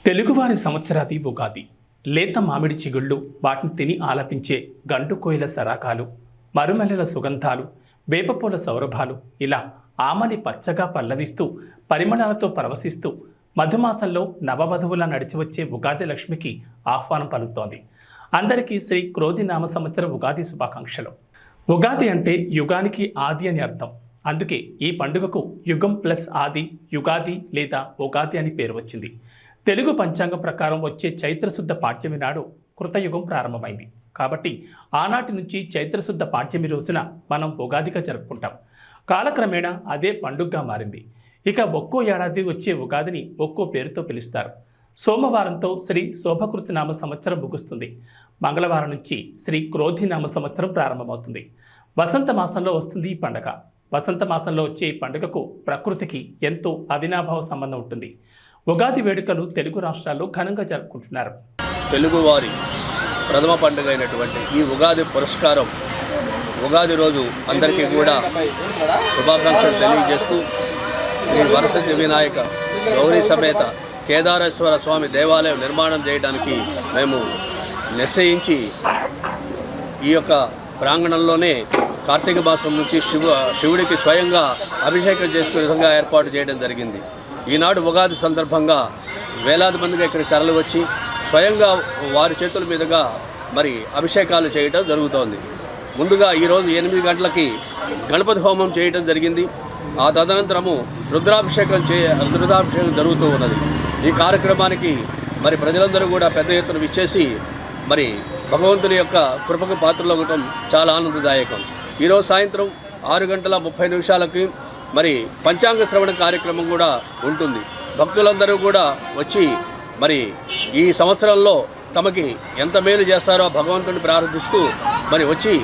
తెలుగువారి సంవత్సరాది ఉగాది. లేత మామిడి చిగుళ్ళు, వాటిని తిని ఆలపించే గంటు కోయిల సరాకాలు, మరుమల్లెల సుగంధాలు, వేపపూల సౌరభాలు, ఇలా ఆమని పచ్చగా పల్లవిస్తూ పరిమళాలతో పరవశిస్తూ మధుమాసంలో నవవధువులా నడిచివచ్చే ఉగాది లక్ష్మికి ఆహ్వానం పలుకుతోంది. అందరికీ శ్రీ క్రోధినామ సంవత్సర ఉగాది శుభాకాంక్షలు. ఉగాది అంటే యుగానికి ఆది అని అర్థం. అందుకే ఈ పండుగకు యుగం ప్లస్ ఆది, యుగాది లేదా ఉగాది అని పేరు వచ్చింది. తెలుగు పంచాంగం ప్రకారం వచ్చే చైత్రశుద్ధ పాడ్యమి నాడు కృతయుగం ప్రారంభమైంది. కాబట్టి ఆనాటి నుంచి చైత్రశుద్ధ పాడ్యమి రోజున మనం ఉగాదిగా జరుపుకుంటాం. కాలక్రమేణా అదే పండుగగా మారింది. ఇక ఒక్కో ఏడాది వచ్చే ఉగాదిని ఒక్కో పేరుతో పిలుస్తారు. సోమవారంతో శ్రీ శోభకృతనామ సంవత్సరం ముగుస్తుంది. మంగళవారం నుంచి శ్రీ క్రోధినామ సంవత్సరం ప్రారంభమవుతుంది. వసంత మాసంలో వస్తుంది ఈ పండుగ. వసంత మాసంలో వచ్చే ఈ పండుగకు ప్రకృతికి ఎంతో అవినాభావ సంబంధం ఉంటుంది. ఉగాది వేడుకలు తెలుగు రాష్ట్రాల్లో ఘనంగా జరుపుకుంటున్నారు. తెలుగువారి ప్రథమ పండుగ అయినటువంటి ఈ ఉగాది పురస్కారం ఉగాది రోజు అందరికీ కూడా శుభాకాంక్షలు తెలియజేస్తూ శ్రీ వరసిద్ధి వినాయక గౌరీ సమేత కేదారేశ్వర స్వామి దేవాలయం నిర్మాణం చేయడానికి మేము నిశ్చయించి ఈ యొక్క ప్రాంగణంలోనే కార్తీక మాసం నుంచి శివుడికి స్వయంగా అభిషేకం చేసుకునే విధంగా ఏర్పాటు చేయడం జరిగింది. ఈనాడు ఉగాది సందర్భంగా వేలాది మందిగా ఇక్కడికి తరలి వచ్చి స్వయంగా వారి చేతుల మీదుగా మరి అభిషేకాలు చేయడం జరుగుతోంది. ముందుగా ఈరోజు 8 గంటలకి గణపతి హోమం చేయడం జరిగింది. ఆ తదనంతరము రుద్రాభిషేకం జరుగుతూ ఉన్నది. ఈ కార్యక్రమానికి మరి ప్రజలందరూ కూడా పెద్ద ఎత్తున విచ్చేసి మరి భగవంతుని యొక్క కృపకు పాత్రలు అవ్వటం చాలా ఆనందదాయకం. ఈరోజు సాయంత్రం 6:30 మరి పంచాంగ శ్రవణ కార్యక్రమం కూడా ఉంటుంది. భక్తులందరూ కూడా వచ్చి మరి ఈ సంవత్సరంలో తమకి ఎంత మేలు చేస్తారో భగవంతుని ప్రార్థిస్తూ మరి వచ్చి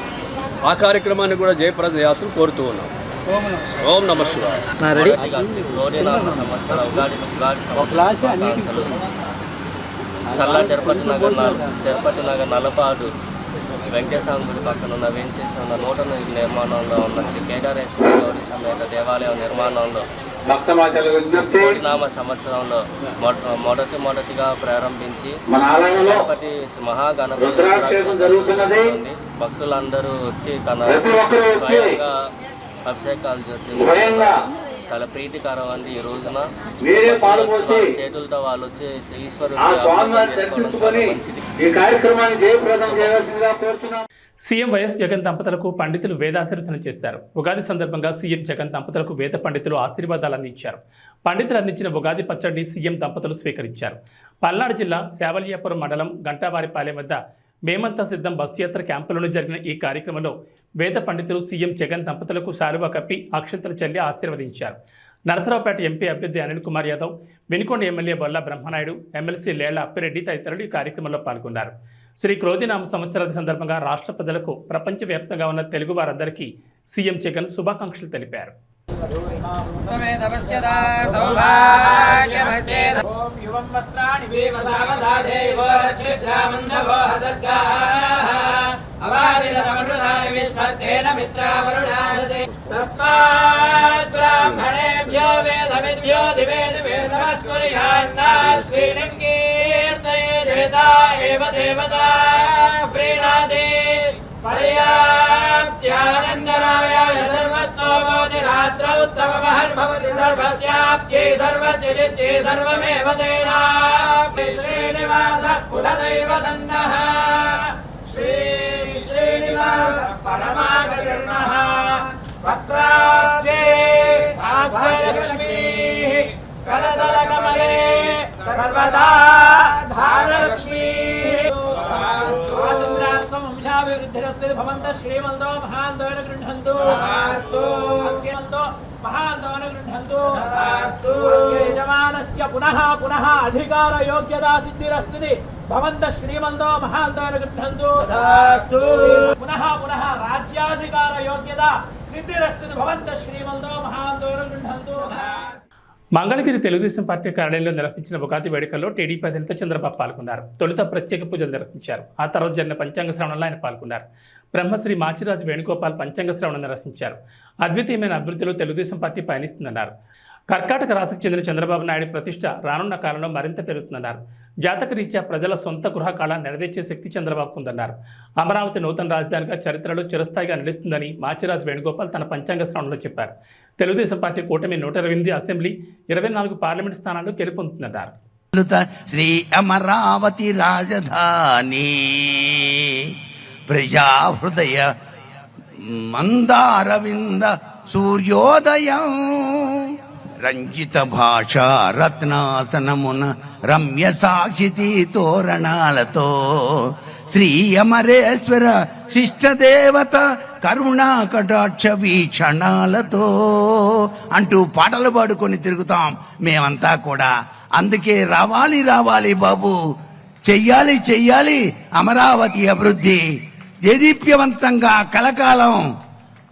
ఆ కార్యక్రమాన్ని కూడా జయప్రదం చేయాల్సి కోరుతూ ఉన్నాం. ఓం నమః శివాయ. చల్ల తిరుపతి నగర్ నలపాడు వెంకటేశ్వర గుడి పక్కన ఉన్న వేంచేసి ఉన్న నూతన నిర్మాణంలో ఉన్న శ్రీ కేదారేశ్వర గౌరీ సమేత దేవాలయం నిర్మాణంలో క్రోధినామ సంవత్సరంలో మొదటిగా ప్రారంభించి గణపతి మహాగణపతి భక్తులందరూ వచ్చి తన స్వయంగా అభిషేకాలు చేసి చాలా ప్రీతికరం అండి. ఈ రోజున చేతులతో వాళ్ళు వచ్చి ఈశ్వరుడు సీఎం వైఎస్ జగన్ దంపతులకు పండితులు వేదాశీర్వచనం చేశారు. ఉగాది సందర్భంగా సీఎం జగన్ దంపతులకు వేద పండితులు ఆశీర్వాదాలు అందించారు. పండితులు అందించిన ఉగాది పచ్చడిని సీఎం దంపతులు స్వీకరించారు. పల్నాడు జిల్లా శావల్యాపురం మండలం గంటావారిపాలెం వద్ద మేమంతా సిద్ధం బస్సు యాత్ర క్యాంపులోనే జరిగిన ఈ కార్యక్రమంలో వేద పండితులు సీఎం జగన్ దంపతులకు శాలువా కప్పి అక్షంతలు చల్లి ఆశీర్వదించారు. నరసరావుపేట ఎంపీ అభ్యర్థి అనిల్ కుమార్ యాదవ్, వినుకొండ ఎమ్మెల్యే బొల్లా బ్రహ్మనాయుడు, ఎమ్మెల్సీ లేళ్ల అప్పిరెడ్డి తదితరులు ఈ కార్యక్రమంలో పాల్గొన్నారు. శ్రీ క్రోధినామ సంవత్సరాది సందర్భంగా రాష్ట్ర ప్రజలకు ప్రపంచవ్యాప్తంగా ఉన్న తెలుగు వారందరికీ సీఎం జగన్ శుభాకాంక్షలు తెలిపారు. पर्याप्त्यानन्दरायाय सर्वस्तोमोति रात्रौ उत्तममहर्भवति सर्वस्याप्त्यै सर्वस्य जित्यै सर्वमेव तेनाप्ति श्रीनिवासः कुलदैवतन्नः श्री श्रीनिवासः परमागतिर्नः पत्राब्जे भाग्यलक्ष्मीः करतलकमले सर्वदा धारलक्ष्मीः वंशाभिवृद्धिरस्ति भवन्तः श्रीमन्तो महान्तोन गृह्णन्तु श्रीमन्तो महान्तोन गृह्णन्तु यजमानस्य पुनः पुनः अधिकारयोग्यता सिद्धिरस्ति भवन्तः श्रीमन्तो महान्तोन गृह्णन्तु पुनः पुनः राज्याधिकारयोग्यता सिद्धिरस्ति भवन्तः श्रीमन्तो महान्तोन गृह्णन्तु. మంగళగిరి తెలుగుదేశం పార్టీ కార్యాలయంలో నిర్వహించిన ఉగాది వేడుకల్లో టీడీపీ అధినేత చంద్రబాబు పాల్గొన్నారు. తొలుత ప్రత్యేక పూజలు నిర్వహించారు. ఆ తర్వాత జరిగిన పంచాంగ శ్రవణంలో ఆయన పాల్గొన్నారు. బ్రహ్మశ్రీ మాచిరాజు వేణుగోపాల్ పంచాంగ శ్రవణం నిర్వహించారు. అద్వితీయమైన అభివృద్ధిలో తెలుగుదేశం పార్టీ పయనిస్తుందన్నారు. కర్కాటక రాశికి చెందిన చంద్రబాబు నాయుడు ప్రతిష్ట రానున్న కాలంలో మరింత పెరుగుతుందన్నారు. జాతక రీత్యా ప్రజల సొంత గృహ కళ నెరవేర్చే శక్తి చంద్రబాబుకు ఉందన్నారు. అమరావతి నూతన రాజధానిగా చరిత్రలో చిరస్థాయిగా నిలుస్తుందని మాచిరాజు వేణుగోపాల్ తన పంచాంగ శ్రవణంలో చెప్పారు. తెలుగుదేశం పార్టీ కూటమి 128 అసెంబ్లీ 24 పార్లమెంటు స్థానాల్లో గెలుపొందుతుందన్నారు. శ్రీ అమరావతి రాజధాని ప్రజా హృదయ మందారవింద సూర్యోదయం రంజిత భాష రత్నాసనమున రమ్య సాక్షితి తోరణాలతో శ్రీ అమరేశ్వర శిష్టదేవత కరుణా కటాక్ష వీక్షణాలతో అంటూ పాటలు పాడుకొని తిరుగుతాం మేమంతా కూడా. అందుకే రావాలి రావాలి బాబు, చెయ్యాలి చెయ్యాలి అమరావతి అభివృద్ధి, దేదీప్యవంతంగా కలకాలం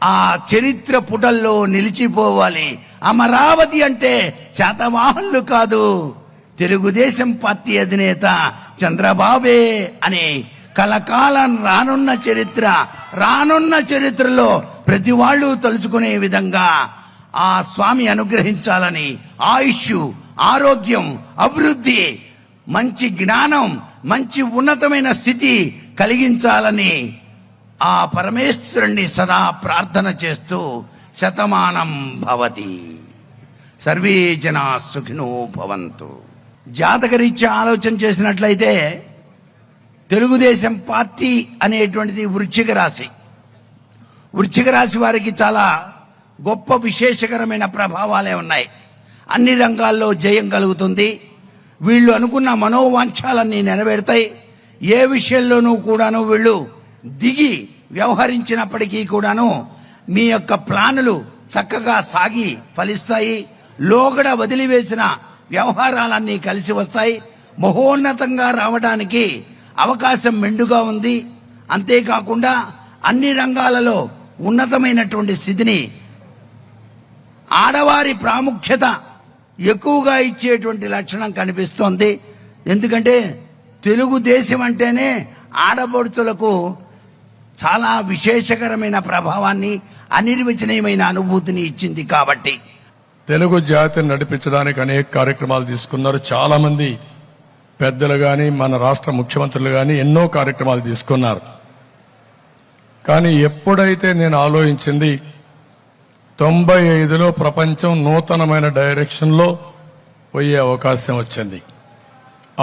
ఆ చరిత్ర పుటల్లో నిలిచిపోవాలి. అమరావతి అంటే శాతవాహనులు కాదు, తెలుగుదేశం పార్టీ అధినేత చంద్రబాబే అనే కలకాలం రానున్న చరిత్రలో ప్రతి వాళ్ళు తలుచుకునే విధంగా ఆ స్వామి అనుగ్రహించాలని, ఆయుష్, ఆరోగ్యం, అభివృద్ధి, మంచి జ్ఞానం, మంచి ఉన్నతమైన స్థితి కలిగించాలని ఆ పరమేశ్వరుణ్ణి సదా ప్రార్థన చేస్తూ శతమానం భవతి, సర్వే జనా సుఖినో భవంతు. జాతకరీత్యా ఆలోచన చేసినట్లయితే తెలుగుదేశం పార్టీ అనేటువంటిది వృశ్చిక రాశి. వృశ్చిక రాశి వారికి చాలా గొప్ప విశేషకరమైన ప్రభావాలే ఉన్నాయి. అన్ని రంగాల్లో జయం కలుగుతుంది. వీళ్ళు అనుకున్న మనోవాంఛాలన్నీ నెరవేరుతాయి. ఏ విషయంలోనూ కూడాను వీళ్ళు దిగి వ్యవహరించినప్పటికీ కూడాను మీ యొక్క ప్లానులు చక్కగా సాగి ఫలిస్తాయి. లోగడ వదిలివేసిన వ్యవహారాలన్నీ కలిసి వస్తాయి. మహోన్నతంగా రావడానికి అవకాశం మెండుగా ఉంది. అంతేకాకుండా అన్ని రంగాలలో ఉన్నతమైనటువంటి స్థితిని, ఆడవారి ప్రాముఖ్యత ఎక్కువగా ఇచ్చేటువంటి లక్షణం కనిపిస్తోంది. ఎందుకంటే తెలుగుదేశం అంటేనే ఆడపడుచులకు చాలా విశేషకరమైన ప్రభావాన్ని, అనిర్వచనీయమైన అనుభూతిని ఇచ్చింది. కాబట్టి తెలుగు జాతిని నడిపించడానికి అనేక కార్యక్రమాలు తీసుకున్నారు. చాలా మంది పెద్దలు గాని, మన రాష్ట్ర ముఖ్యమంత్రులు గాని ఎన్నో కార్యక్రమాలు తీసుకున్నారు. కానీ ఎప్పుడైతే నేను ఆలోచించింది 95లో ప్రపంచం నూతనమైన డైరెక్షన్లో పోయే అవకాశం వచ్చింది.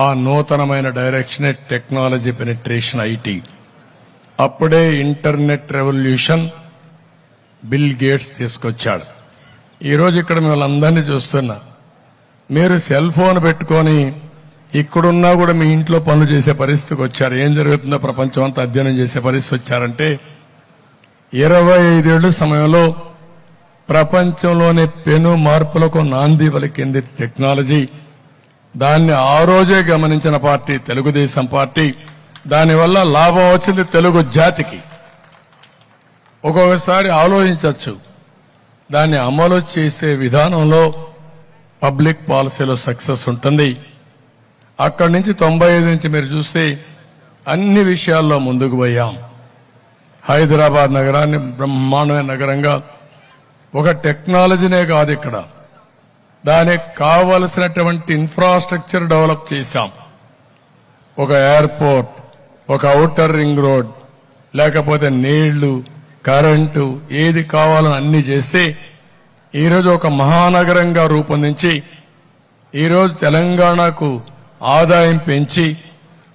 ఆ నూతనమైన డైరెక్షనే టెక్నాలజీ పెనిట్రేషన్, ఐటీ. అప్పుడే ఇంటర్నెట్ రెవల్యూషన్ బిల్ గేట్స్ తీసుకొచ్చాడు. ఈరోజు ఇక్కడ మిమ్మల్ని అందరినీ చూస్తున్నా. మీరు సెల్ ఫోన్ పెట్టుకొని ఇక్కడున్నా కూడా మీ ఇంట్లో పనులు చేసే పరిస్థితికి వచ్చారు. ఏం జరుగుతుందో ప్రపంచం అంతా అధ్యయనం చేసే పరిస్థితి వచ్చారంటే 25 ఏళ్ల సమయంలో ప్రపంచంలోని పెను మార్పులకు నాంది పలికింది టెక్నాలజీ. దాన్ని ఆ రోజే గమనించిన పార్టీ తెలుగుదేశం పార్టీ. దానివల్ల లాభం వచ్చింది తెలుగు జాతికి. ఒక్కొక్కసారి ఆలోచించవచ్చు, దాన్ని అమలు చేసే విధానంలో పబ్లిక్ పాలసీలో సక్సెస్ ఉంటుంది. అక్కడి నుంచి 95 నుంచి మీరు చూస్తే అన్ని విషయాల్లో ముందుకు పోయాం. హైదరాబాద్ నగరాన్ని బ్రహ్మాండమైన నగరంగా, ఒక టెక్నాలజీనే కాదు ఇక్కడ, దానికి కావలసినటువంటి ఇన్ఫ్రాస్ట్రక్చర్ డెవలప్ చేశాం. ఒక ఎయిర్పోర్ట్, ఒక ఔటర్ రింగ్ రోడ్, లేకపోతే నీళ్లు, కరెంటు, ఏది కావాలని అన్ని చేస్తే ఈరోజు ఒక మహానగరంగా రూపొందించి ఈరోజు తెలంగాణకు ఆదాయం పెంచి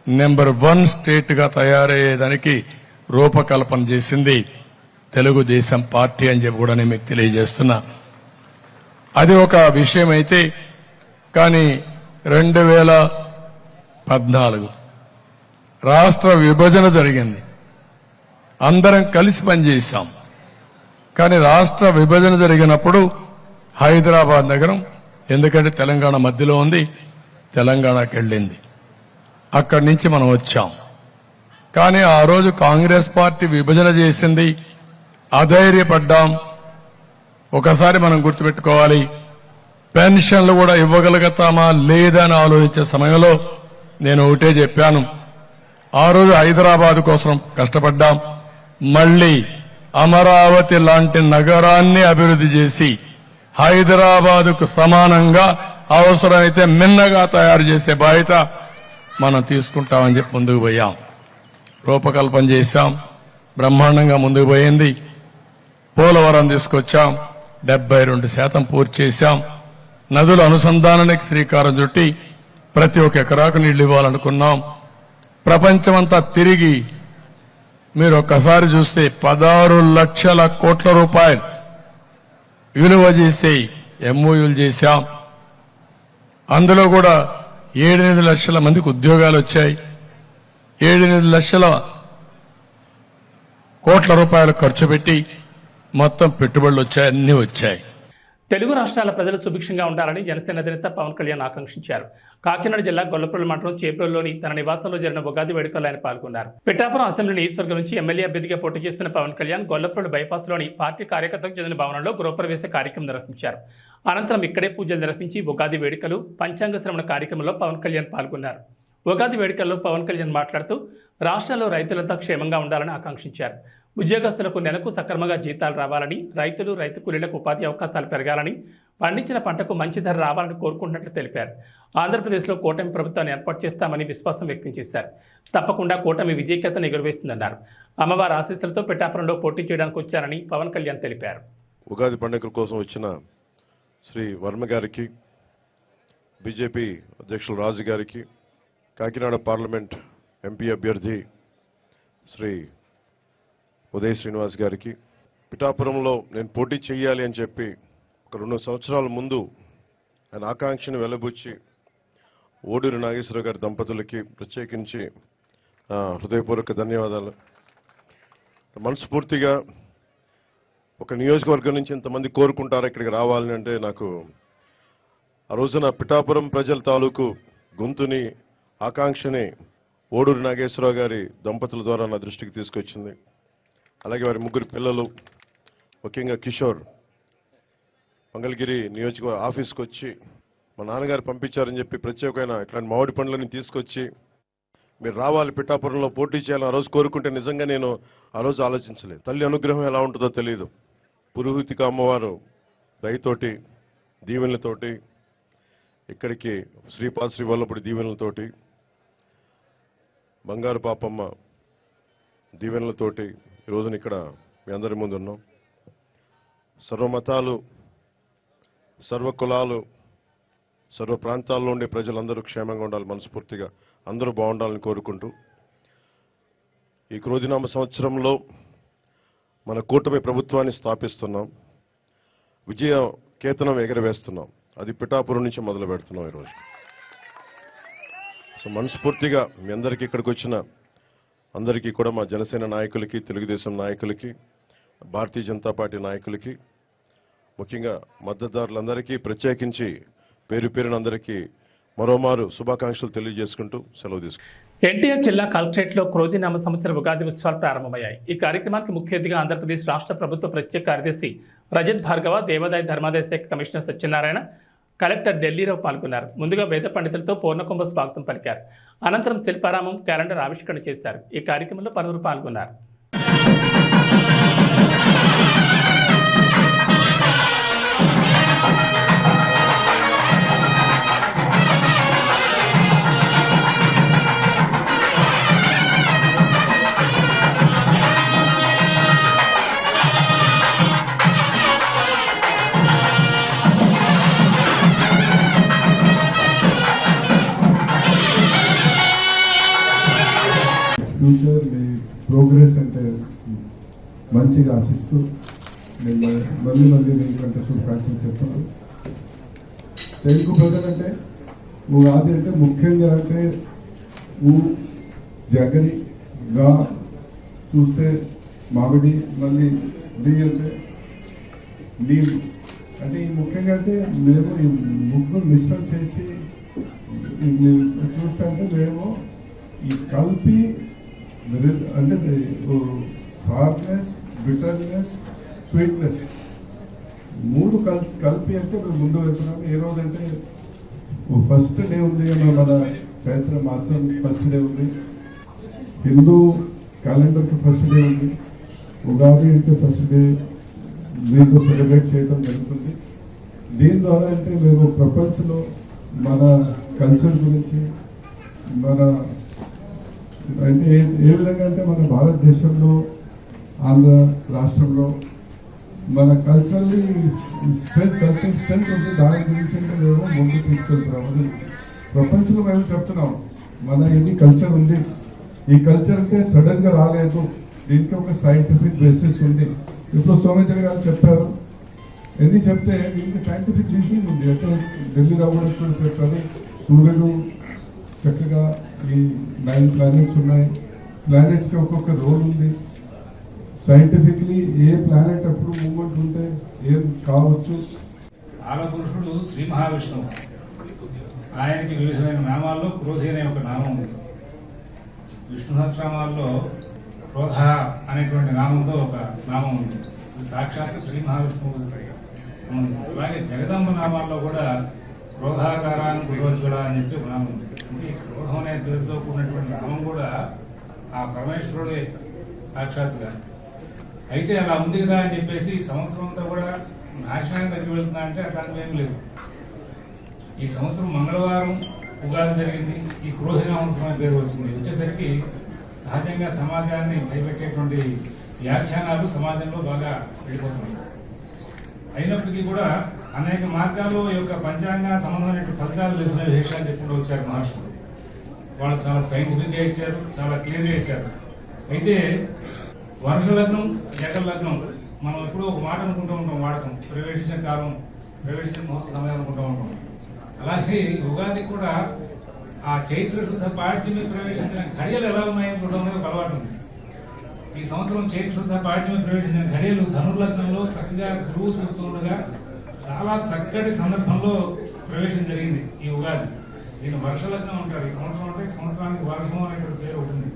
నెంబర్ 1 స్టేట్ గా తయారయ్యేదానికి రూపకల్పన చేసింది తెలుగుదేశం పార్టీ అని చెప్పి కూడా నేను మీకు తెలియజేస్తున్నా. అది ఒక విషయం అయితే, కానీ 2014 రాష్ట్ర విభజన జరిగింది. అందరం కలిసి పనిచేశాం. కానీ రాష్ట్ర విభజన జరిగినప్పుడు హైదరాబాద్ నగరం, ఎందుకంటే తెలంగాణ మధ్యలో ఉంది, తెలంగాణకి వెళ్ళింది. అక్కడి నుంచి మనం వచ్చాం. కానీ ఆ రోజు కాంగ్రెస్ పార్టీ విభజన చేసింది, అధైర్యపడ్డాం. ఒకసారి మనం గుర్తుపెట్టుకోవాలి, పెన్షన్లు కూడా ఇవ్వగలుగుతామా లేదా అని ఆలోచించే సమయంలో నేను ఒకటే చెప్పాను. ఆ రోజు హైదరాబాద్ కోసం కష్టపడ్డాం. మళ్లీ అమరావతి లాంటి నగరాన్ని అభివృద్ధి చేసి హైదరాబాదుకు సమానంగా అవసరమైతే మిన్నగా తయారు చేసే బాధ్యత మనం తీసుకుంటామని చెప్పి ముందుకు పోయాం. రూపకల్పన చేశాం, బ్రహ్మాండంగా ముందుకు పోయింది. పోలవరం తీసుకొచ్చాం, 72% పూర్తి చేశాం. నదుల అనుసంధానానికి శ్రీకారం చుట్టి ప్రతి ఒక్క ఎకరాకు నీళ్లు ఇవ్వాలనుకున్నాం. ప్రపంచమంతా తిరిగి మీరు ఒక్కసారి చూస్తే 16 లక్షల కోట్ల రూపాయలు విలువ చేసి ఎంఓయూలు చేశాం. అందులో కూడా 7-8 లక్షల మందికి ఉద్యోగాలు వచ్చాయి. 7-8 లక్షల కోట్ల రూపాయలు ఖర్చు పెట్టి మొత్తం పెట్టుబడులు వచ్చాయి, అన్ని వచ్చాయి. తెలుగు రాష్ట్రాల ప్రజలు సుభిక్షంగా ఉండాలని జనసేన అధినేత పవన్ కళ్యాణ్ ఆకాంక్షించారు. కాకినాడ జిల్లా గొల్లపల్లి మండలం చేబ్రోలులోని తన నివాసంలో జరిగిన ఉగాది వేడుకల్లో ఆయన పాల్గొన్నారు. పిఠాపురం అసెంబ్లీ నియోజకవర్గం నుంచి ఎమ్మెల్యే అభ్యర్థిగా పోటీ చేస్తున్న పవన్ కళ్యాణ్ గొల్లపల్లి బైపాస్లోని పార్టీ కార్యకర్తలకు చెందిన భవనంలో గృహప్రవేశ కార్యక్రమం నిర్వహించారు. అనంతరం ఇక్కడే పూజలు నిర్వహించి ఉగాది వేడుకలు, పంచాంగ శ్రవణ కార్యక్రమంలో పవన్ కళ్యాణ్ పాల్గొన్నారు. ఉగాది వేడుకల్లో పవన్ కళ్యాణ్ మాట్లాడుతూ రాష్ట్రంలో రైతులంతా క్షేమంగా ఉండాలని ఆకాంక్షించారు. ఉద్యోగస్తులకు నెలకు సక్రమంగా జీతాలు రావాలని, రైతులు, రైతు కూలీలకు ఉపాధి అవకాశాలు పెరగాలని, పండించిన పంటకు మంచి ధర రావాలని కోరుకుంటున్నట్లు తెలిపారు. ఆంధ్రప్రదేశ్లో కూటమి ప్రభుత్వాన్ని ఏర్పాటు చేస్తామని విశ్వాసం వ్యక్తం చేశారు. తప్పకుండా కూటమి విజయకేతను ఎగురవేస్తుందన్నారు. అమ్మవారి ఆశీస్సులతో పిఠాపురంలో పోటీ చేయడానికి వచ్చారని పవన్ కళ్యాణ్ తెలిపారు. ఉగాది పండుగ కోసం వచ్చిన శ్రీ వర్మ గారికి, బీజేపీ అధ్యక్షులు రాజు గారికి, కాకినాడ పార్లమెంట్ ఎంపీ అభ్యర్థి శ్రీ ఉదయ్ శ్రీనివాస్ గారికి, పిఠాపురంలో నేను పోటీ చేయాలి అని చెప్పి ఒక 2 సంవత్సరాల ముందు ఆయన ఆకాంక్షను వెలబుచ్చి ఓడూరి నాగేశ్వరరావు గారి దంపతులకి ప్రత్యేకించి హృదయపూర్వక ధన్యవాదాలు. మనస్ఫూర్తిగా ఒక నియోజకవర్గం నుంచి ఇంతమంది కోరుకుంటారు ఇక్కడికి రావాలని అంటే నాకు ఆ రోజున పిఠాపురం ప్రజల తాలూకు గొంతుని, ఆకాంక్షని ఓడూరి నాగేశ్వరరావు గారి దంపతుల ద్వారా నా దృష్టికి తీసుకొచ్చింది. అలాగే వారి 3 పిల్లలు, ముఖ్యంగా కిషోర్ మంగళగిరి నియోజకవర్గ ఆఫీస్కి వచ్చి మా నాన్నగారు పంపించారని చెప్పి ప్రత్యేకమైన ఇట్లాంటి మామిడి పండ్లని తీసుకొచ్చి మీరు రావాలి పిఠాపురంలో పోటీ చేయాలని ఆ రోజు కోరుకుంటే నిజంగా నేను ఆ రోజు ఆలోచించలేదు. తల్లి అనుగ్రహం ఎలా ఉంటుందో తెలియదు. పురోహితిక అమ్మవారు దయతోటి, దీవెనలతోటి, ఇక్కడికి శ్రీపాద శ్రీ వల్లపుడి దీవెనలతోటి, బంగారు పాపమ్మ దీవెనలతోటి ఈ రోజున ఇక్కడ మీ అందరి ముందు ఉన్నాం. సర్వమతాలు, సర్వ కులాలు, సర్వ ప్రాంతాల్లో ఉండే ప్రజలందరూ క్షేమంగా ఉండాలి, మనస్ఫూర్తిగా అందరూ బాగుండాలని కోరుకుంటూ ఈ క్రోధినామ సంవత్సరంలో మన కూటమి ప్రభుత్వాన్ని స్థాపిస్తున్నాం. విజయ కేతనం ఎగరవేస్తున్నాం. అది పిఠాపురం నుంచి మొదలు పెడుతున్నాం ఈరోజు. సో మనస్ఫూర్తిగా మీ అందరికీ ఇక్కడికి వచ్చిన అందరికీ కూడా, మా జనసేన నాయకులకి, తెలుగుదేశం నాయకులకి, భారతీయ జనతా పార్టీ నాయకులకి, ముఖ్యంగా మద్దతుదారులందరికీ ప్రత్యేకించి పేరు పేరున అందరికీ మరోమారు శుభాకాంక్షలు తెలియజేసుకుంటూ సెలవు తీసుకుంటాం. ఎన్టీఆర్ జిల్లా కలెక్టరేట్లో క్రోధినామ సంవత్సర ఉగాది ఉత్సవాలు ప్రారంభమయ్యాయి. ఈ కార్యక్రమానికి ముఖ్య అతిథిగా ఆంధ్రప్రదేశ్ రాష్ట్ర ప్రభుత్వ ప్రత్యేక కార్యదర్శి రజత్ భార్గవ, దేవాదాయ ధర్మాదాయ శాఖ కమిషనర్ సత్యనారాయణ, కలెక్టర్ ఢిల్లీరావు పాల్గొన్నారు. ముందుగా వేద పండితులతో పూర్ణకుంభ స్వాగతం పలికారు. అనంతరం శిల్పారామం, క్యాలెండర్ ఆవిష్కరణ చేశారు. ఈ కార్యక్రమంలో పలువురు పాల్గొన్నారు. ఫ్యూచర్ మీ ప్రోగ్రెస్ అంటే మంచిగా ఆశిస్తూ నేను మళ్ళీ మీకంటే శుభాకాంక్షలు చెప్తున్నాను. తెలుగు ప్రజలంటే ఉగాది అంటే ముఖ్యంగా అంటే జగని గా చూస్తే మామిడి, మళ్ళీ డి అంటే నీళ్ళు. అంటే ఈ ముఖ్యంగా అంటే మేము ఈ ముగ్గురు మిశ్రమం చేసి చూస్తే అంటే మేము ఈ కలిపి అంటే సార్నెస్, బిటర్నెస్, స్వీట్నెస్ 3 కలిపి అంటే మేము ముందు వెళ్తున్నాం. ఏ రోజు అంటే ఫస్ట్ డే ఉంది, మన చైత్ర మాసం ఫస్ట్ డే ఉంది, హిందూ క్యాలెండర్కి ఫస్ట్ డే ఉంది, ఉగాది అంటే ఫస్ట్ డే దీంతో సెలబ్రేట్ చేయడం జరుగుతుంది. దీని ద్వారా అంటే మేము ప్రపంచంలో మన కల్చర్ గురించి మన అంటే ఏ విధంగా అంటే మన భారతదేశంలో ఆంధ్ర రాష్ట్రంలో మన కల్చరల్ స్ట్రెంత్ ఉంది, దాని గురించి అంటే మేము ముందు తీసుకెళ్తున్నాము. ప్రపంచంలో మేము చెప్తున్నాం మన ఇది కల్చర్ ఉంది, ఈ కల్చర్ అంటే సడన్ గా రాలేదు, దీనికి ఒక సైంటిఫిక్ బేసిస్ ఉంది. ఇప్పుడు సోమేంద్ర గారు చెప్పారు, ఎన్ని చెప్తే దీనికి సైంటిఫిక్ రీజనింగ్ ఉంది. అంటే ఢిల్లీ రావడం కూడా చెప్పారు, సూర్యుడు చక్కగా ఈ 9 ప్లానెట్స్ ఉన్నాయి, ప్లానెట్స్కి ఒక్కొక్క రోల్ ఉంది. సైంటిఫిక్లీ ఏ ప్లానెట్ అప్పుడు మూవ్మెంట్ ఉంటే ఏం కావచ్చు. ఆలపురుషుడు శ్రీ మహావిష్ణువు, ఆయనకి వివిధమైన నామాల్లో క్రోధి అనే ఒక నామం ఉంది. విష్ణు సహస్రనామాల్లో క్రోధ అనేటువంటి నామంతో ఒక నామం ఉంది. ఇది సాక్షాత్ శ్రీ మహావిష్ణువు. అలాగే జగదంబ నామాల్లో కూడా క్రోధాకారాన్ని గురోజ్వల అని చెప్పి ఒక నామం ఉంది. అంటే క్రోధం అనే పేరుతో కూడినటువంటి నామం కూడా ఆ పరమేశ్వరుడే సాక్షాత్గా. అయితే అలా ఉంది కదా అని చెప్పేసి ఈ సంవత్సరం అంతా కూడా నాశనానికి దగ్గర వెళ్తున్నా అంటే అట్లాంటివి ఏం లేదు. ఈ సంవత్సరం మంగళవారం ఉగాది జరిగింది, ఈ క్రోధి సంవత్సరం అనే పేరు వచ్చింది. వచ్చేసరికి సహజంగా సమాజాన్ని భయపెట్టేటువంటి వ్యాఖ్యానాలు సమాజంలో బాగా వెళ్ళిపోతున్నాయి. అయినప్పటికీ కూడా అనేక మార్గాల్లో ఈ యొక్క పంచాంగ సంబంధమైన ఫలితాలు తెలిసిన విశేషాలు చెప్పుకుంటూ వచ్చారు మహర్షులు. వాళ్ళు చాలా సైంటిఫిక్గా ఇచ్చారు, చాలా క్లియర్గా ఇచ్చారు. అయితే వర్ష లగ్నం, జగన్ లగ్నం మనం ఎప్పుడూ ఒక మాట అనుకుంటూ ఉంటాం, వాడకం ప్రవేశించిన కాలం, ప్రవేశించిన ముహూర్త సమయం అనుకుంటూ ఉంటాం. అలాగే ఉగాది కూడా ఆ చైత్ర శుద్ధ పాడ్యమి ప్రవేశించిన ఘడియలు ఎలా ఉన్నాయని చూడడం అనేది ఒక అలవాటు ఉంది. ఈ సంవత్సరం చైత్ర శుద్ధ పాడ్యమి ప్రవేశించిన ఘడియలు ధనుర్లగ్నంలో చక్కగా గురువు చూస్తుండగా చాలా చక్కటి సందర్భంలో ప్రవేశం జరిగింది ఈ ఉగాది. దీన్ని వర్షలగ్నం అంటారు. ఈ సంవత్సరం అంటే సంవత్సరానికి వర్షం అనేటువంటి పేరు ఉంటుంది.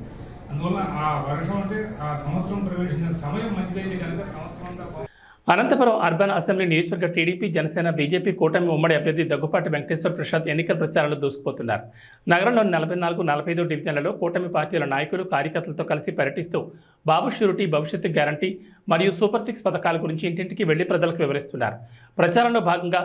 అందువల్ల ఆ వర్షం అంటే ఆ సంవత్సరం ప్రవేశించిన సమయం మంచిదైతే కనుక సంవత్సరం అంతా. అనంతపురం అర్బన్ అసెంబ్లీ నియోజకవర్గ టీడీపీ, జనసేన, బీజేపీ కూటమి ఉమ్మడి అభ్యర్థి దగ్గుపాటి వెంకటేశ్వర ప్రసాద్ ఎన్నికల ప్రచారంలో దూసుకుపోతున్నారు. నగరంలోని 44, 45 డివిజన్లలో కూటమి పార్టీల నాయకులు, కార్యకర్తలతో కలిసి పర్యటిస్తూ బాబు షూరిటీ, భవిష్యత్తు గ్యారంటీ మరియు సూపర్ 6 పథకాల గురించి ఇంటింటికి వెళ్లి ప్రజలకు వివరిస్తున్నారు. ప్రచారంలో భాగంగా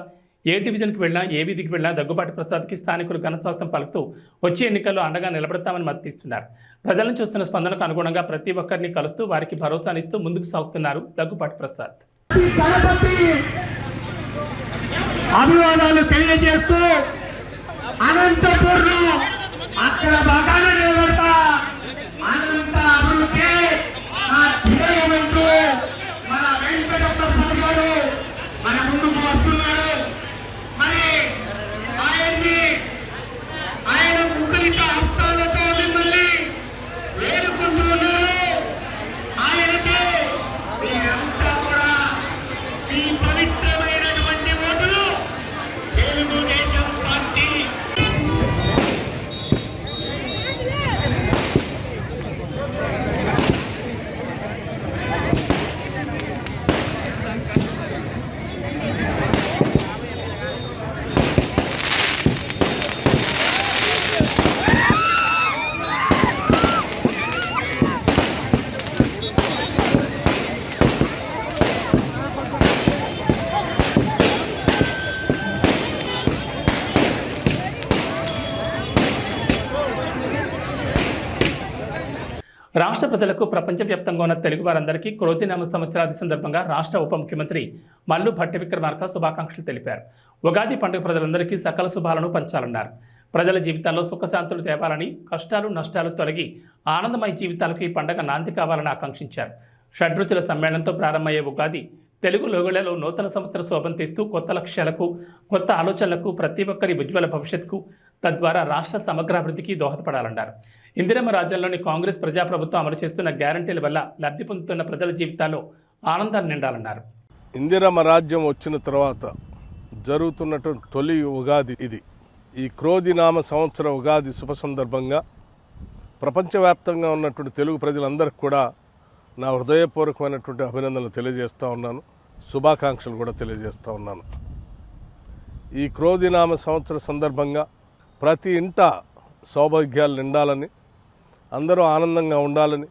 ఏ డివిజన్కి వెళ్ళినా, ఏ వీధికి వెళ్ళినా దగ్గుబాటి ప్రసాద్కి స్థానికులు ఘనస్వాగతం పలుకుతూ వచ్చే ఎన్నికల్లో అండగా నిలబడతామని మద్దతిస్తున్నారు. ప్రజల నుంచి వస్తున్న స్పందనకు అనుగుణంగా ప్రతి ఒక్కరిని కలుస్తూ వారికి భరోసానిస్తూ ముందుకు సాగుతున్నారు దగ్గుబాటి ప్రసాద్. అభివాదాలు తెలియజేస్తూ అనంతపూర్ను అక్కడ బాగానే నిలబడతా, అనంత అభివృద్ధి మన వెంకట ప్రసాద్ గారు మన ముందుకు వస్తున్నారు. మరి ఆయన ముఖలిత హస్తాలతో మిమ్మల్ని వేడుకుంటూ ఉన్నారు. ఆయనకి మీరంతా కూడా ఈ పవిత్రమైనటువంటి ఓటులు తెలుగుదేశం పార్టీ. రాష్ట్ర ప్రజలకు ప్రపంచవ్యాప్తంగా ఉన్న తెలుగు వారందరికీ క్రోధినామ సంవత్సరాది సందర్భంగా రాష్ట్ర ఉప ముఖ్యమంత్రి మల్లు భట్టి విక్రమార్క శుభాకాంక్షలు తెలిపారు. ఉగాది పండుగ ప్రజలందరికీ సకల శుభాలను పంచాలన్నారు. ప్రజల జీవితాల్లో సుఖశాంతులు తేవాలని, కష్టాలు నష్టాలు తొలగి ఆనందమయ జీవితాలకు ఈ పండుగ నాంది కావాలని ఆకాంక్షించారు. షడ్రుచుల సమ్మేళనంతో ప్రారంభమయ్యే ఉగాది తెలుగు లోగళ్లలో నూతన సంవత్సర శోభం తీస్తూ కొత్త లక్ష్యాలకు, కొత్త ఆలోచనలకు, ప్రతి ఒక్కరి ఉజ్వల భవిష్యత్తుకు, తద్వారా రాష్ట్ర సమగ్రాభివృద్ధికి దోహదపడాలన్నారు. ఇందిరమ్మ రాజ్యంలోని కాంగ్రెస్ ప్రజాప్రభుత్వం అమలు చేస్తున్న గ్యారంటీల వల్ల లబ్ధి పొందుతున్న ప్రజల జీవితాల్లో ఆనందాలు నిండాలన్నారు. ఇందిరమ్మ రాజ్యం వచ్చిన తర్వాత జరుగుతున్నటువంటి తొలి ఉగాది ఇది. ఈ క్రోధినామ సంవత్సర ఉగాది శుభ సందర్భంగా ప్రపంచవ్యాప్తంగా ఉన్నటువంటి తెలుగు ప్రజలందరికీ కూడా నా హృదయపూర్వకమైనటువంటి అభినందనలు తెలియజేస్తూ ఉన్నాను, శుభాకాంక్షలు కూడా తెలియజేస్తూ ఉన్నాను. ఈ క్రోధినామ సంవత్సర సందర్భంగా ప్రతి ఇంట సౌభాగ్యాలు నిండాలని, అందరూ ఆనందంగా ఉండాలని,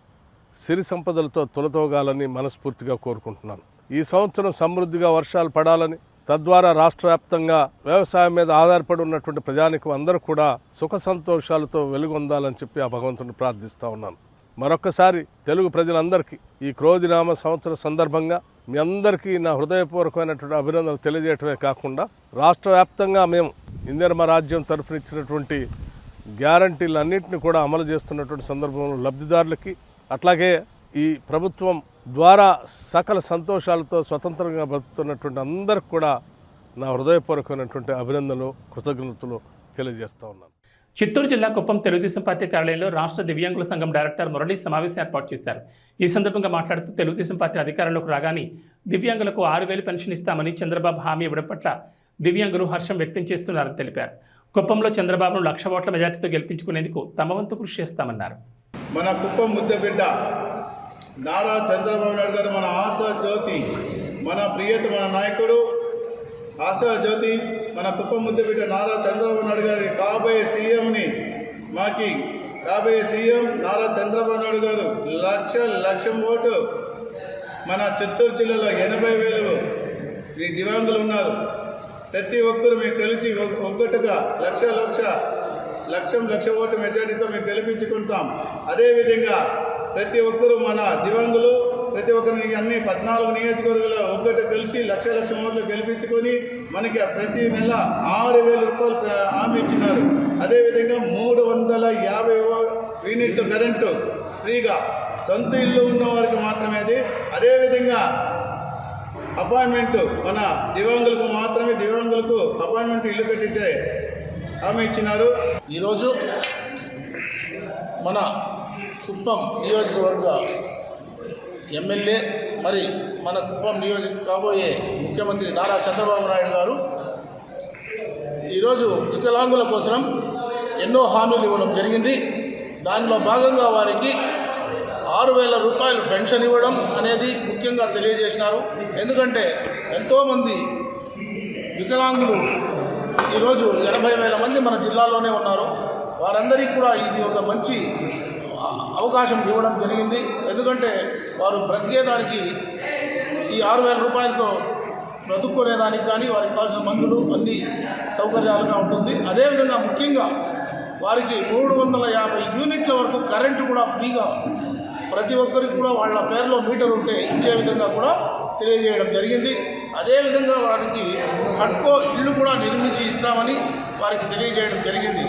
సిరి సంపదలతో తులతోగాలని మనస్ఫూర్తిగా కోరుకుంటున్నాను. ఈ సంవత్సరం సమృద్ధిగా వర్షాలు పడాలని, తద్వారా రాష్ట్ర వ్యాప్తంగా వ్యవసాయం మీద ఆధారపడి ఉన్నటువంటి ప్రజానికం అందరూ కూడా సుఖ సంతోషాలతో వెలుగొందాలని చెప్పి ఆ భగవంతుని ప్రార్థిస్తూ ఉన్నాను. మరొక్కసారి తెలుగు ప్రజలందరికీ ఈ క్రోధినామ సంవత్సర సందర్భంగా మీ అందరికీ నా హృదయపూర్వకమైనటువంటి అభినందనలు తెలియజేయటమే కాకుండా రాష్ట్ర వ్యాప్తంగా మేము ఇందిరమ్మ రాజ్యం తరఫునిచ్చినటువంటి గ్యారంటీలన్నింటినీ కూడా అమలు చేస్తున్నటువంటి సందర్భంలో లబ్ధిదారులకి, అట్లాగే ఈ ప్రభుత్వం ద్వారా సకల సంతోషాలతో స్వతంత్రంగా బతుకుతున్నటువంటి అందరికి కూడా నా హృదయపూర్వకమైనటువంటి అభినందనలు, కృతజ్ఞతలు తెలియజేస్తూ ఉన్నాను. చిత్తూరు జిల్లా కుప్పం తెలుగుదేశం పార్టీ కార్యాలయంలో రాష్ట్ర దివ్యాంగుల సంఘం డైరెక్టర్ మురళీ సమావేశం ఏర్పాటు చేశారు. ఈ సందర్భంగా మాట్లాడుతూ తెలుగుదేశం పార్టీ అధికారంలోకి రాగానే దివ్యాంగులకు 6,000 పెన్షన్ ఇస్తామని చంద్రబాబు హామీ ఇవ్వడం పట్ల దివ్యాంగులు హర్షం వ్యక్తం చేస్తున్నారని తెలిపారు. కుప్పంలో చంద్రబాబును 1,00,000 ఓట్ల మెజార్టీతో గెలిపించుకునేందుకు తమ వంతు కృషి చేస్తామన్నారు. మన కుప్పం ముద్దబిడ్డ నారా చంద్రబాబు నాయుడు గారు మన ఆశా జ్యోతి, మన ప్రియతమ నాయకుడు ఆశా జ్యోతి, మన కుప్పం ముద్దబిడ్డ నారా చంద్రబాబు నాయుడు గారి కాబోయే సీఎంని కాబోయే సీఎం నారా చంద్రబాబు నాయుడు గారు 1,00,000 ఓటు. మన చిత్తూరు జిల్లాలో 80,000 దివ్యాంగులు ఉన్నారు. ప్రతి ఒక్కరు మీకు కలిసి ఒక్కటిగా 1,00,000 ఓటు మెజార్టీతో మేము గెలిపించుకుంటాం. అదేవిధంగా ప్రతి ఒక్కరూ మన దివ్యాంగులు ప్రతి ఒక్కరిని అన్ని 14 నియోజకవర్గాల్లో ఒక్కటి కలిసి 1,00,000 ఓట్లు గెలిపించుకొని మనకి ప్రతి నెల 6,000 రూపాయలు హామీ ఇచ్చినారు. అదేవిధంగా 350 యూనిట్లు కరెంటు ఫ్రీగా సొంత ఇల్లు ఉన్న వారికి మాత్రమే అది. అదేవిధంగా అపాయింట్మెంట్ మన దివ్యాంగులకు మాత్రమే అపాయింట్మెంట్ ఇల్లు కట్టించే హామీ ఇచ్చినారు. ఈరోజు మన కుప్పం నియోజకవర్గ ఎమ్మెల్యే మరి మన కుప్పం కాబోయే ముఖ్యమంత్రి నారా చంద్రబాబు నాయుడు గారు ఈరోజు వికలాంగుల కోసం ఎన్నో హామీలు ఇవ్వడం జరిగింది. దానిలో భాగంగా వారికి 6,000 రూపాయలు పెన్షన్ ఇవ్వడం అనేది ముఖ్యంగా తెలియజేసినారు. ఎందుకంటే ఎంతోమంది వికలాంగులు ఈరోజు 80,000 మంది మన జిల్లాలోనే ఉన్నారు. వారందరికీ కూడా ఇది ఒక మంచి అవకాశం ఇవ్వడం జరిగింది. ఎందుకంటే వారు బ్రతికేదానికి ఈ 6,000 రూపాయలతో బ్రతుక్కునేదానికి కానీ వారికి కావాల్సిన మందులు అన్ని సౌకర్యాలుగా ఉంటుంది. అదేవిధంగా ముఖ్యంగా వారికి 350 యూనిట్ల వరకు కరెంటు కూడా ఫ్రీగా ప్రతి ఒక్కరికి కూడా వాళ్ళ పేరులో మీటర్ ఉంటే ఇచ్చే విధంగా కూడా తెలియజేయడం జరిగింది. అదేవిధంగా వారికి హట్కో ఇళ్ళు కూడా నిర్మించి ఇస్తామని వారికి తెలియజేయడం జరిగింది.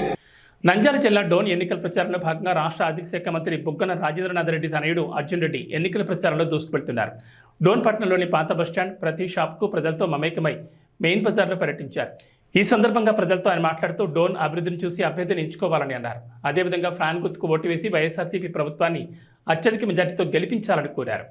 నంద్యాల జిల్లా డోన్ ఎన్నికల ప్రచారంలో భాగంగా రాష్ట్ర ఆర్థిక శాఖ మంత్రి బుగ్గన రాజేంద్రనాథ్ రెడ్డి తనయుడు అర్జున్ రెడ్డి ఎన్నికల ప్రచారంలో దూసుకువెళ్తున్నారు. డోన్ పట్టణంలోని పాత బస్టాండ్ ప్రతి షాప్కు ప్రజలతో మమేకమై మెయిన్ బజార్లో పర్యటించారు. ఈ సందర్భంగా ప్రజలతో ఆయన మాట్లాడుతూ డోన్ అభివృద్ధిని చూసి అభ్యర్థిని ఎంచుకోవాలని అన్నారు. అదేవిధంగా ఫ్యాన్ గుర్తుకు ఓటు వేసి వైఎస్ఆర్సీపీ ప్రభుత్వాన్ని అత్యధిక మెజార్టీతో గెలిపించాలని కోరారు.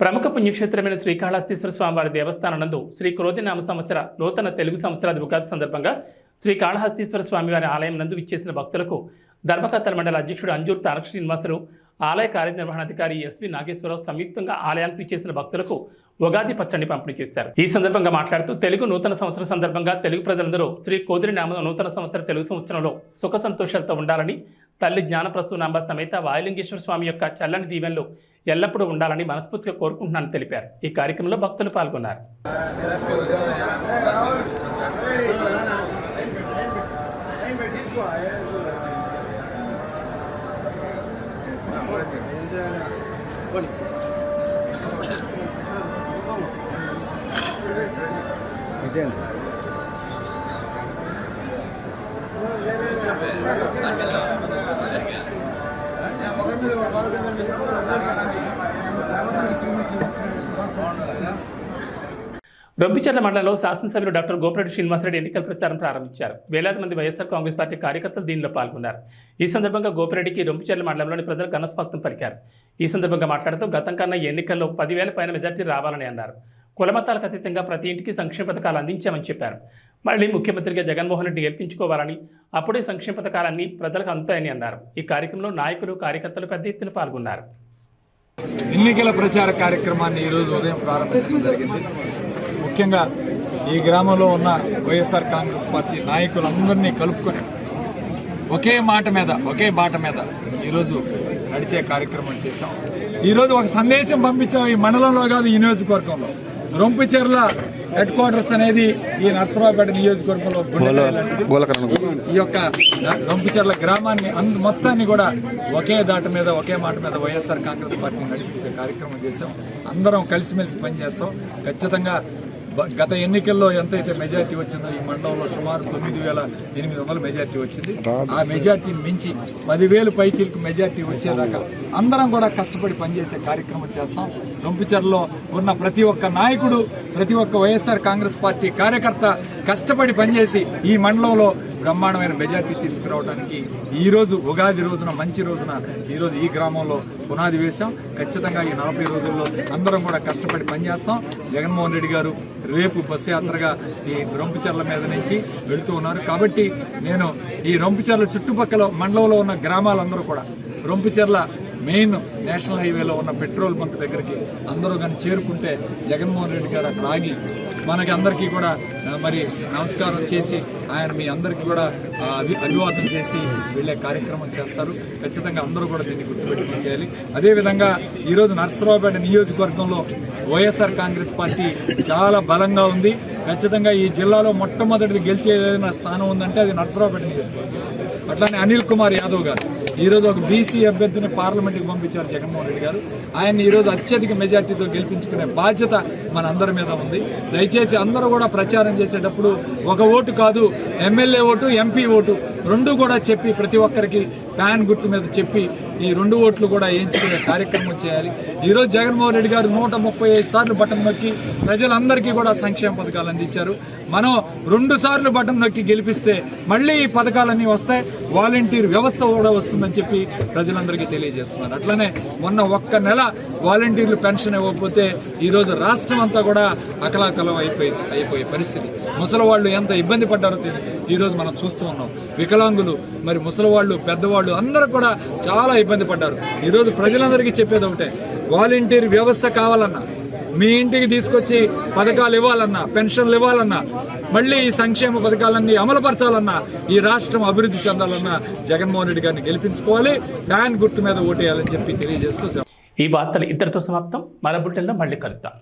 ప్రముఖ పుణ్యక్షేత్రమైన శ్రీకాళహస్తీశ్వర స్వామివారి దేవస్థానం నందు శ్రీ క్రోధినామ సంవత్సర నూతన తెలుగు సంవత్సరాది ఉగాది సందర్భంగా శ్రీకాళహస్తీశ్వర స్వామివారి ఆలయం నందు విచ్చేసిన భక్తులకు ధర్మకర్తల మండలి అధ్యక్షుడు అంజూరు తారక శ్రీనివాసరావు, ఆలయ కార్యనిర్వహణాధికారి ఎస్వి నాగేశ్వరరావు సంయుక్తంగా ఆలయానికి విచ్చేసిన భక్తులకు ఉగాది పచ్చడిని పంపిణీ చేశారు. ఈ సందర్భంగా మాట్లాడుతూ తెలుగు నూతన సంవత్సరం సందర్భంగా తెలుగు ప్రజలందరూ శ్రీ కోదిరినామ నూతన సంవత్సర తెలుగు సంవత్సరంలో సుఖ సంతోషాలతో ఉండాలని, తల్లి జ్ఞానప్రసూనాంబ సమేత వాయులింగేశ్వర స్వామి యొక్క చల్లని దీవెనలు ఎల్లప్పుడూ ఉండాలని మనస్ఫూర్తిగా కోరుకుంటున్నానని తెలిపారు. ఈ కార్యక్రమంలో భక్తులు పాల్గొన్నారు. రొంపిచెర్ల మండలంలో శాసనసభ్యులు డాక్టర్ గోపిరెడ్డి శ్రీనివాసరెడ్డి ఎన్నికల ప్రచారం ప్రారంభించారు. వేలాది మంది వైఎస్ఆర్ కాంగ్రెస్ పార్టీ కార్యకర్తలు దీనిలో పాల్గొన్నారు. ఈ సందర్భంగా గోపిరెడ్డికి రొంపిచెర్ల మండలంలోని ప్రజలు ఘనస్వాగతం పలికారు. ఈ సందర్భంగా మాట్లాడుతూ గతం కన్నా ఎన్నికల్లో 10,000 పైన మెజార్టీ రావాలని అన్నారు. కులమతాలకు అతీతంగా ప్రతి ఇంటికి సంక్షేమ పథకాలు అందించామని చెప్పారు. మళ్ళీ ముఖ్యమంత్రిగా జగన్మోహన్ రెడ్డి గెలిపించుకోవాలని, అప్పుడే సంక్షేమ పథకాలన్నీ ప్రజలకు అందుతాయని అన్నారు. ఈ కార్యక్రమంలో నాయకులు, కార్యకర్తలు పెద్ద ఎత్తున పాల్గొన్నారు. ఎన్నికల ప్రచార కార్యక్రమాన్ని ఈరోజు ఉదయం ప్రారంభించడం జరిగింది. ముఖ్యంగా ఈ గ్రామంలో ఉన్న వైఎస్ఆర్ కాంగ్రెస్ పార్టీ నాయకులందరినీ కలుపుకొని ఒకే మాట మీద, ఒకే బాట మీద ఈరోజు నడిచే కార్యక్రమం చేశాం. ఈరోజు ఒక సందేశం పంపించాం. ఈ మండలంలో కాదు, ఈ నియోజకవర్గంలో రొంపిచెర్ల హెడ్ క్వార్టర్స్ అనేది ఈ నర్సరావుపేట నియోజకవర్గంలో ఈ యొక్క రొంపిచెర్ల గ్రామాన్ని మొత్తాన్ని కూడా ఒకే దాట మీద, ఒకే మాట మీద వైఎస్ఆర్ కాంగ్రెస్ పార్టీ నడిపించే కార్యక్రమం చేశాం. అందరం కలిసిమెలిసి పనిచేస్తాం. ఖచ్చితంగా గత ఎన్నికల్లో ఎంతైతే మెజార్టీ వచ్చిందో ఈ మండలంలో సుమారు 9,800 మెజార్టీ వచ్చింది. ఆ మెజార్టీని మించి 10,000 పైచీలకు మెజార్టీ వచ్చేదాకా అందరం కూడా కష్టపడి పనిచేసే కార్యక్రమం చేస్తాం. రొంపిచెర్లలో ఉన్న ప్రతి ఒక్క నాయకుడు, ప్రతి ఒక్క వైఎస్ఆర్ కాంగ్రెస్ పార్టీ కార్యకర్త కష్టపడి పనిచేసి ఈ మండలంలో బ్రహ్మాండమైన మెజార్టీ తీసుకురావడానికి ఈరోజు ఉగాది రోజున, మంచి రోజున ఈరోజు ఈ గ్రామంలో పునాది వేశాం. ఖచ్చితంగా ఈ 40 రోజుల్లో అందరం కూడా కష్టపడి పనిచేస్తాం. జగన్మోహన్ రెడ్డి గారు రేపు బస్సు యాత్రగా ఈ రొంపిచెర్ల మీద నుంచి వెళుతూ ఉన్నారు. కాబట్టి నేను ఈ రొంపిచెర్ల చుట్టుపక్కల మండలంలో ఉన్న గ్రామాలందరూ కూడా రొంపిచెర్ల మెయిన్ నేషనల్ హైవేలో ఉన్న పెట్రోల్ బంక్ దగ్గరికి అందరూ కానీ చేరుకుంటే జగన్మోహన్ రెడ్డి గారు అక్కడ ఆగి మనకి అందరికీ కూడా మరి నమస్కారం చేసి ఆయన మీ అందరికీ కూడా అభివాదం చేసి వెళ్ళే కార్యక్రమం చేస్తారు. ఖచ్చితంగా అందరూ కూడా దీన్ని గుర్తుపెట్టుకుని చేయాలి. అదేవిధంగా ఈరోజు నర్సరావుపేట నియోజకవర్గంలో వైఎస్ఆర్ కాంగ్రెస్ పార్టీ చాలా బలంగా ఉంది. ఖచ్చితంగా ఈ జిల్లాలో మొట్టమొదటిది గెలిచే ఏదైనా స్థానం ఉందంటే అది నర్సరావుపేట నియోజకవర్గం. అట్లానే అనిల్ కుమార్ యాదవ్ గారు ఈరోజు ఒక బీసీ అభ్యర్థిని పార్లమెంట్కి పంపించారు జగన్మోహన్ రెడ్డి గారు. ఆయన్ని ఈరోజు అత్యధిక మెజార్టీతో గెలిపించుకునే బాధ్యత మన అందరి మీద ఉంది. దయచేసి అందరూ కూడా ప్రచారం చేసేటప్పుడు ఒక ఓటు కాదు, ఎమ్మెల్యే ఓటు, ఎంపీ ఓటు రెండు కూడా చెప్పి ప్రతి ఒక్కరికి ఫ్యాన్ గుర్తు మీద చెప్పి ఈ 2 ఓట్లు కూడా వేయించుకునే కార్యక్రమం చేయాలి. ఈరోజు జగన్మోహన్ రెడ్డి గారు 135 సార్లు బటన్ నొక్కి ప్రజలందరికీ కూడా సంక్షేమ పథకాలు అందించారు. మనం 2 సార్లు బటన్ నొక్కి గెలిపిస్తే మళ్ళీ ఈ పథకాలన్నీ వస్తాయి. వాలంటీర్ వ్యవస్థ కూడా వస్తుందని చెప్పి ప్రజలందరికీ తెలియజేస్తున్నారు. అట్లనే మొన్న 1 నెల వాలంటీర్లు పెన్షన్ ఇవ్వకపోతే ఈరోజు రాష్ట్రం అంతా కూడా అకలాకలం అయిపోయే పరిస్థితి. ముసలి వాళ్ళు ఎంత ఇబ్బంది పడ్డారో ఈరోజు మనం చూస్తూ ఉన్నాం. వికలాంగులు, మరి ముసలి వాళ్ళు, పెద్దవాళ్ళు అందరూ కూడా చాలా ఇబ్బంది పడ్డారు. ఈరోజు ప్రజలందరికీ చెప్పేది ఒకటే, వాలంటీర్ వ్యవస్థ కావాలన్నా, మీ ఇంటికి తీసుకొచ్చి పథకాలు ఇవ్వాలన్నా, పెన్షన్లు ఇవ్వాలన్నా, మళ్ళీ ఈ సంక్షేమ పథకాలన్నీ అమలుపరచాలన్నా, ఈ రాష్ట్రం అభివృద్ధి చెందాలన్నా జగన్మోహన్ రెడ్డి గారిని గెలిపించుకోవాలి, ఫ్యాన్ గుర్తు మీద ఓటేయాలని చెప్పి తెలియజేస్తూ ఈ వార్తలు ఇద్దరితో సమాప్తం. మన బులెటిన్లో మళ్ళీ కలుద్దాం.